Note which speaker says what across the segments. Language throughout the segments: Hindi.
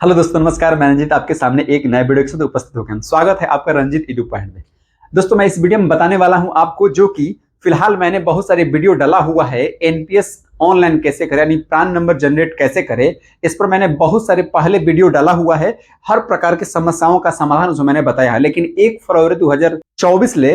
Speaker 1: हेलो दोस्तों, नमस्कार। मैं रंजीत आपके सामने एक नए वीडियो के साथ उपस्थित हो गया हूं। स्वागत है आपका रंजीत एडू पॉइंट में। दोस्तों, मैं इस वीडियो में बताने वाला हूं आपको, जो कि फिलहाल मैंने बहुत सारे वीडियो डाला हुआ है। एनपीएस ऑनलाइन कैसे करें, यानी प्रान नंबर जनरेट कैसे करें, इस पर मैंने बहुत सारे पहले वीडियो डाला हुआ है। हर प्रकार की समस्याओं का समाधान उसमें मैंने बताया है। लेकिन 1 फरवरी 2024 ले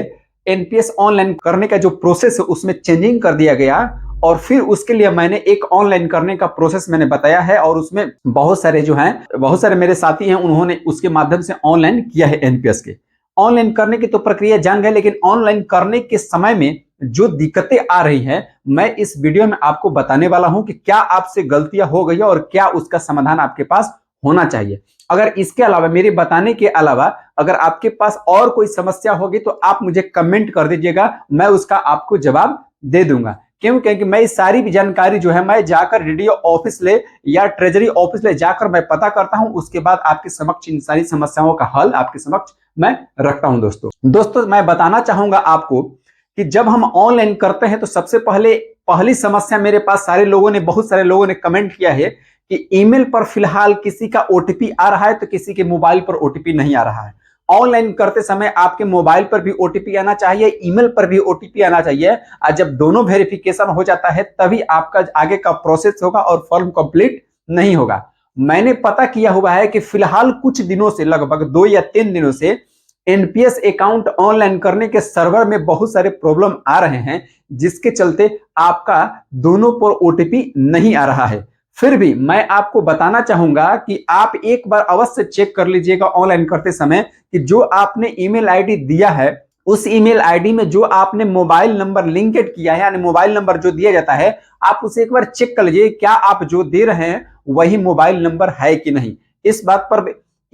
Speaker 1: एनपीएस ऑनलाइन करने का जो प्रोसेस है उसमें चेंजिंग कर दिया गया, और फिर उसके लिए मैंने एक ऑनलाइन करने का प्रोसेस मैंने बताया है। और उसमें बहुत सारे मेरे साथी हैं, उन्होंने उसके माध्यम से ऑनलाइन किया है। एनपीएस के ऑनलाइन करने की तो प्रक्रिया जान गए, लेकिन ऑनलाइन करने के समय में जो दिक्कतें आ रही हैं, मैं इस वीडियो में आपको बताने वाला हूं कि क्या आपसे गलतियां हो गई है और क्या उसका समाधान आपके पास होना चाहिए। अगर इसके अलावा, मेरे बताने के अलावा, अगर आपके पास और कोई समस्या होगी तो आप मुझे कमेंट कर दीजिएगा, मैं उसका आपको जवाब दे दूंगा। क्यों? क्योंकि मैं इस सारी भी जानकारी जो है मैं जाकर डीडीओ ऑफिस ले या ट्रेजरी ऑफिस ले जाकर मैं पता करता हूं। उसके बाद आपके समक्ष इन सारी समस्याओं का हल आपके समक्ष मैं रखता हूं। दोस्तों, मैं बताना चाहूंगा आपको कि जब हम ऑनलाइन करते हैं तो सबसे पहली समस्या मेरे पास बहुत सारे लोगों ने कमेंट किया है कि ईमेल पर फिलहाल किसी का ओटीपी आ रहा है तो किसी के मोबाइल पर ओटीपी नहीं आ रहा है। ऑनलाइन करते समय आपके मोबाइल पर भी ओटीपी आना चाहिए, ईमेल पर भी ओटीपी आना चाहिए। और जब दोनों वेरिफिकेशन हो जाता है तभी आपका आगे का प्रोसेस होगा और फॉर्म कंप्लीट नहीं होगा। मैंने पता किया हुआ है कि फिलहाल कुछ दिनों से, लगभग 2 या 3 दिनों से, एनपीएस अकाउंट ऑनलाइन करने के सर्वर में बहुत सारे प्रॉब्लम आ रहे हैं, जिसके चलते आपका दोनों पर ओटीपी नहीं आ रहा है। फिर भी मैं आपको बताना चाहूंगा कि आप एक बार अवश्य चेक कर लीजिएगा ऑनलाइन करते समय कि जो आपने ईमेल आईडी दिया है, उस ईमेल आईडी में जो आपने मोबाइल नंबर लिंकेड किया है, यानी मोबाइल नंबर जो दिया जाता है, आप उसे एक बार चेक कर लीजिए क्या आप जो दे रहे हैं वही मोबाइल नंबर है कि नहीं। इस बात पर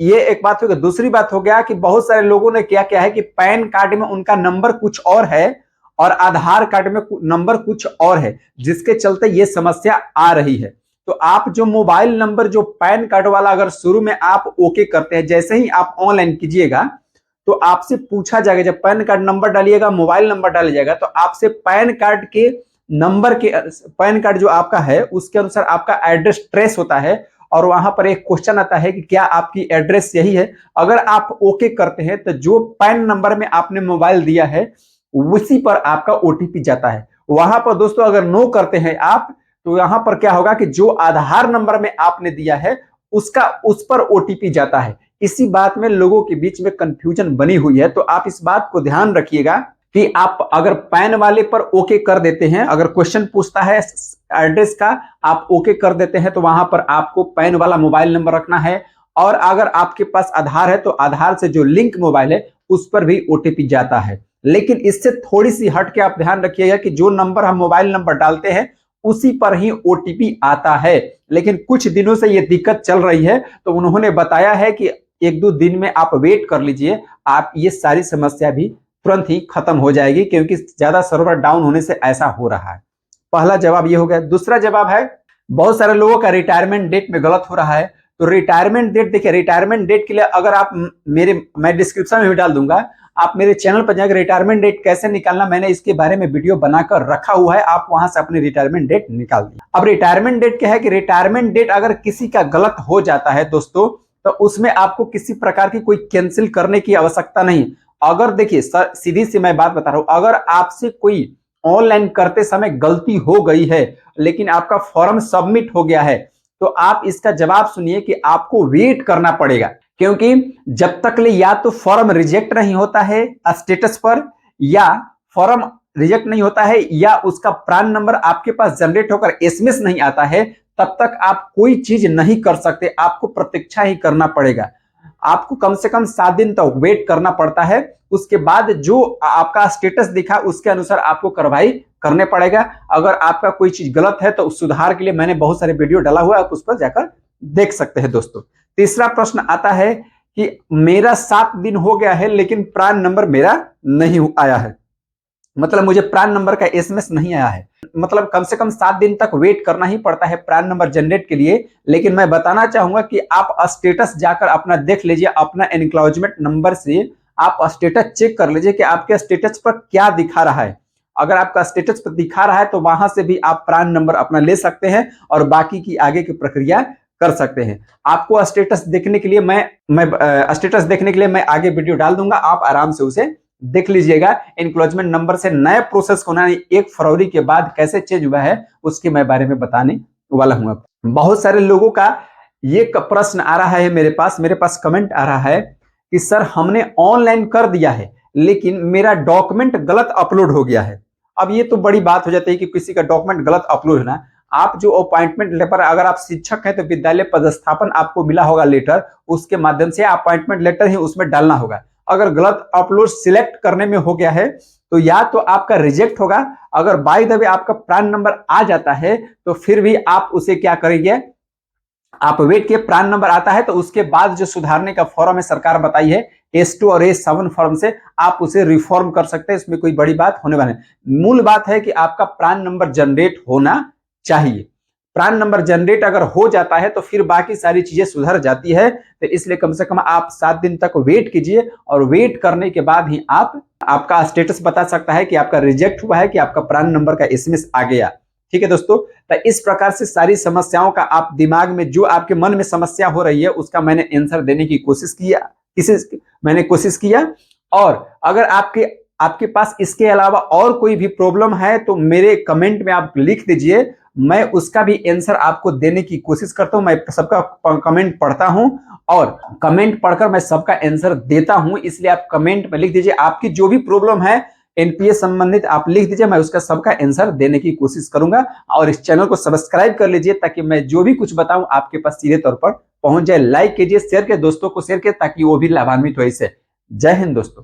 Speaker 1: ये एक बात हो गई। दूसरी बात हो गया कि बहुत सारे लोगों ने क्या किया है कि पैन कार्ड में उनका नंबर कुछ और है और आधार कार्ड में नंबर कुछ और है, जिसके चलते ये समस्या आ रही है। तो आप जो मोबाइल नंबर जो पैन कार्ड वाला अगर शुरू में आप ओके करते हैं, जैसे ही आप ऑनलाइन कीजिएगा तो आपसे पूछा जाएगा, जब पैन कार्ड नंबर डालिएगा, मोबाइल नंबर डाला जाएगा, तो आपसे पैन कार्ड जो आपका है उसके अनुसार आपका एड्रेस ट्रेस होता है। और वहां पर एक क्वेश्चन आता है कि क्या आपकी एड्रेस यही है। अगर आप ओके करते हैं तो जो पैन नंबर में आपने मोबाइल दिया है उसी पर आपका ओटीपी जाता है। वहां पर दोस्तों अगर नो करते हैं आप, तो यहां पर क्या होगा कि जो आधार नंबर में आपने दिया है उस पर ओटीपी जाता है। इसी बात में लोगों के बीच में कंफ्यूजन बनी हुई है। तो आप इस बात को ध्यान रखिएगा कि आप अगर पैन वाले पर ओके कर देते हैं, अगर क्वेश्चन पूछता है एड्रेस का, आप ओके कर देते हैं, तो वहां पर आपको पैन वाला मोबाइल नंबर रखना है। और अगर आपके पास आधार है तो आधार से जो लिंक मोबाइल है उस पर भी ओटीपी जाता है। लेकिन इससे थोड़ी सी हट के आप ध्यान रखिएगा कि जो नंबर हम मोबाइल नंबर डालते हैं उसी पर ही ओटीपी आता है। लेकिन कुछ दिनों से ये दिक्कत चल रही है, तो उन्होंने बताया है कि 1-2 दिन में आप वेट कर लीजिए, आप ये सारी समस्या भी तुरंत ही खत्म हो जाएगी, क्योंकि ज्यादा सर्वर डाउन होने से ऐसा हो रहा है। पहला जवाब ये हो गया। दूसरा जवाब है, बहुत सारे लोगों का रिटायरमेंट डेट में गलत हो रहा है। तो रिटायरमेंट डेट, देखिए, रिटायरमेंट डेट के लिए अगर आप मैं डिस्क्रिप्शन में भी डाल दूंगा, आप मेरे चैनल पर जाकर रिटायरमेंट डेट कैसे निकालना, मैंने इसके बारे में वीडियो बनाकर रखा हुआ है, आप वहां से अपनी रिटायरमेंट डेट निकाल दीजिए। अब रिटायरमेंट डेट क्या है कि रिटायरमेंट डेट अगर किसी का गलत हो जाता है दोस्तों, तो उसमें आपको किसी प्रकार की कोई कैंसिल करने की आवश्यकता नहीं। अगर देखिए सीधी सी मैं बात बता रहा हूं, अगर आपसे कोई ऑनलाइन करते समय गलती हो गई है लेकिन आपका फॉर्म सबमिट हो गया है, तो आप इसका जवाब सुनिए कि आपको वेट करना पड़ेगा। क्योंकि जब तक ले या तो फॉर्म रिजेक्ट नहीं होता है स्टेटस पर, या फॉर्म रिजेक्ट नहीं होता है, या उसका प्रान नंबर आपके पास जनरेट होकर एसएमएस नहीं आता है, तब तक आप कोई चीज नहीं कर सकते। आपको प्रतीक्षा ही करना पड़ेगा। आपको कम से कम 7 दिन तक वेट करना पड़ता है। उसके बाद जो आपका स्टेटस दिखा उसके अनुसार आपको कार्रवाई करने पड़ेगा। अगर आपका कोई चीज गलत है तो सुधार के लिए मैंने बहुत सारे वीडियो डाला हुआ है, आप उस पर जाकर देख सकते हैं दोस्तों। तीसरा प्रश्न आता है कि मेरा 7 दिन हो गया है लेकिन प्रान नंबर मेरा नहीं आया है, मतलब मुझे प्रान नंबर का एसएमएस नहीं आया है। मतलब कम से कम 7 दिन तक वेट करना ही पड़ता है प्रान नंबर जनरेट के लिए। लेकिन मैं बताना चाहूंगा कि आप स्टेटस जाकर अपना देख लीजिए, अपना एनक्लॉजमेंट नंबर से आप स्टेटस चेक कर लीजिए कि आपके स्टेटस पर क्या दिखा रहा है। अगर आपका स्टेटस पर दिखा रहा है तो वहां से भी आप प्रान नंबर अपना ले सकते हैं और बाकी की आगे की प्रक्रिया कर सकते हैं। आपको स्टेटस देखने के लिए मैं स्टेटस देखने के लिए मैं आगे वीडियो डाल दूंगा, आप आराम से उसे देख लीजिएगा। इंक्लोजमेंट नंबर से नए प्रोसेस को ना 1 फरवरी के बाद कैसे चेंज हुआ है उसके मैं बारे में बताने वाला हूं। बहुत सारे लोगों का ये प्रश्न आ रहा है मेरे पास कमेंट आ रहा है कि सर हमने ऑनलाइन कर दिया है लेकिन मेरा डॉक्यूमेंट गलत अपलोड हो गया है। अब ये तो बड़ी बात हो जाती है कि किसी का डॉक्यूमेंट गलत अपलोड होना। आप जो अपॉइंटमेंट लेटर, अगर आप शिक्षक हैं तो विद्यालय पदस्थापन आपको मिला होगा लेटर, उसके माध्यम से अपॉइंटमेंट लेटर ही उसमें डालना होगा। अगर गलत अपलोड सिलेक्ट करने में हो गया है तो या तो आपका रिजेक्ट होगा, अगर बाय द वे आपका प्रान नंबर आ जाता है तो फिर भी आप उसे क्या करेंगे, आप वेट के प्रान नंबर आता है तो उसके बाद जो सुधारने का फॉर्म है सरकार बताई है S2 और S7 फॉर्म से आप उसे रिफॉर्म कर सकते हैं। इसमें कोई बड़ी बात होने वाली है। मूल बात है कि आपका प्रान नंबर जनरेट होना चाहिए। प्रान नंबर जनरेट अगर हो जाता है तो फिर बाकी सारी चीजें सुधर जाती है। तो इसलिए कम से कम आप 7 दिन तक वेट कीजिए और वेट करने के बाद ही आपका स्टेटस बता सकता है कि आपका रिजेक्ट हुआ है कि आपका प्रान नंबर का SMS आ गया। ठीक है दोस्तों, तो इस प्रकार से सारी समस्याओं का आप दिमाग में जो आपके मन में समस्या हो रही है उसका मैंने आंसर देने की कोशिश किया। और अगर आपके पास इसके अलावा और कोई भी प्रॉब्लम है तो मेरे कमेंट में आप लिख दीजिए, मैं उसका भी आंसर आपको देने की कोशिश करता हूं। मैं सबका कमेंट पढ़ता हूं और कमेंट पढ़कर मैं सबका आंसर देता हूं। इसलिए आप कमेंट में लिख दीजिए, आपकी जो भी प्रॉब्लम है एनपीएस संबंधित आप लिख दीजिए, मैं उसका सबका आंसर देने की कोशिश करूंगा। और इस चैनल को सब्सक्राइब कर लीजिए ताकि मैं जो भी कुछ बताऊं आपके पास सीधे तौर पर पहुंच जाए। लाइक कीजिए, शेयर के दोस्तों को शेयर कीजिए ताकि वो भी लाभान्वित हो इससे। जय हिंद दोस्तों।